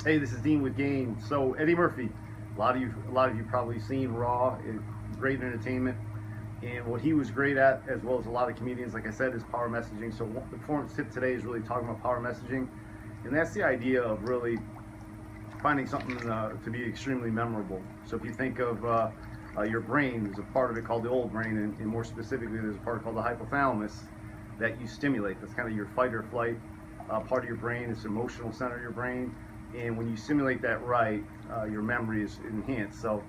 Hey, this is Dean with Game. So Eddie Murphy, a lot of you probably seen Raw. Great entertainment, and what he was great at, as well as a lot of comedians, like I said, is power messaging. So the performance tip today is really talking about power messaging, and that's the idea of really finding something to be extremely memorable. So if you think of your brain, there's a part of it called the old brain, and more specifically, there's a part called the hypothalamus that you stimulate. That's kind of your fight or flight part of your brain. It's the emotional center of your brain. And when you simulate that right, your memory is enhanced. So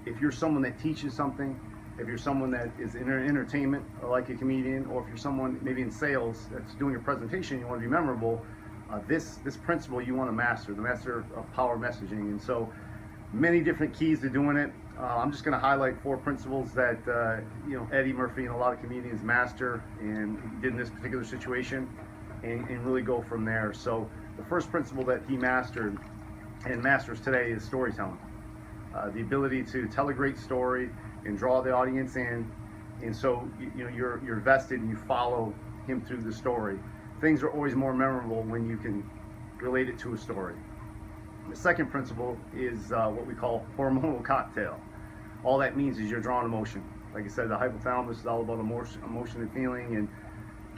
if you're someone that teaches something, if you're someone that is in entertainment, like a comedian, or if you're someone maybe in sales that's doing a presentation, you want to be memorable, this principle you want to master, the master of power messaging. And so many different keys to doing it. I'm just going to highlight 4 principles that Eddie Murphy and a lot of comedians master and did in this particular situation, and really go from there. So the first principle that he mastered and masters today is storytelling. The ability to tell a great story and draw the audience in, and so you're vested and you follow him through the story. Things are always more memorable when you can relate it to a story. The second principle is what we call hormonal cocktail. All that means is you're drawing emotion. Like I said, the hypothalamus is all about emotion and feeling, and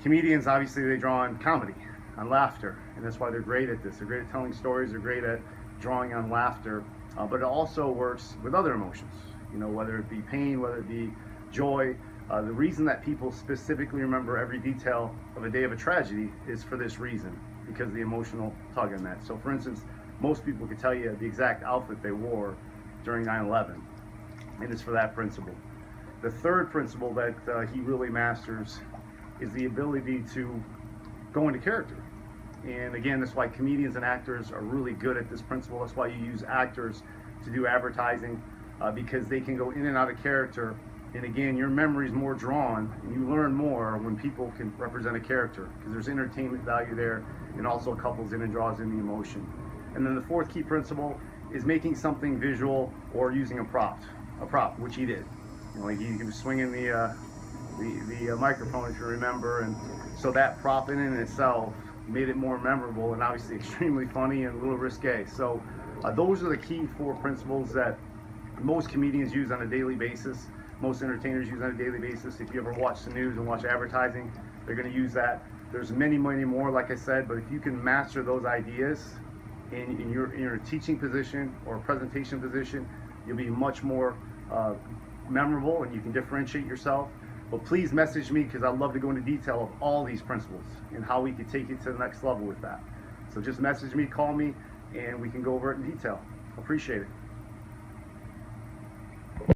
comedians, obviously, they draw on comedy, on laughter, and that's why they're great at this. They're great at telling stories, they're great at drawing on laughter, but it also works with other emotions, whether it be pain, whether it be joy. The reason that people specifically remember every detail of a day of a tragedy is for this reason, because of the emotional tug on that. So for instance, most people could tell you the exact outfit they wore during 9/11, and it's for that principle. The third principle that he really masters is the ability to go into character. And again, that's why comedians and actors are really good at this principle. That's why you use actors to do advertising, because they can go in and out of character. And again, your memory is more drawn, and you learn more when people can represent a character, because there's entertainment value there, and also couples in and draws in the emotion. And then the fourth key principle is making something visual or using a prop, which he did. Like he was swinging the microphone, if you remember, and so that prop in and itself made it more memorable and obviously extremely funny and a little risque. So those are the key 4 principles that most comedians use on a daily basis, most entertainers use on a daily basis. If you ever watch the news and watch advertising, they're going to use that. There's many more, like I said, but if you can master those ideas in your teaching position or presentation position, you'll be much more memorable, and you can differentiate yourself. But please message me, because I'd love to go into detail of all these principles and how we could take it to the next level with that. So just message me, call me, and we can go over it in detail. Appreciate it.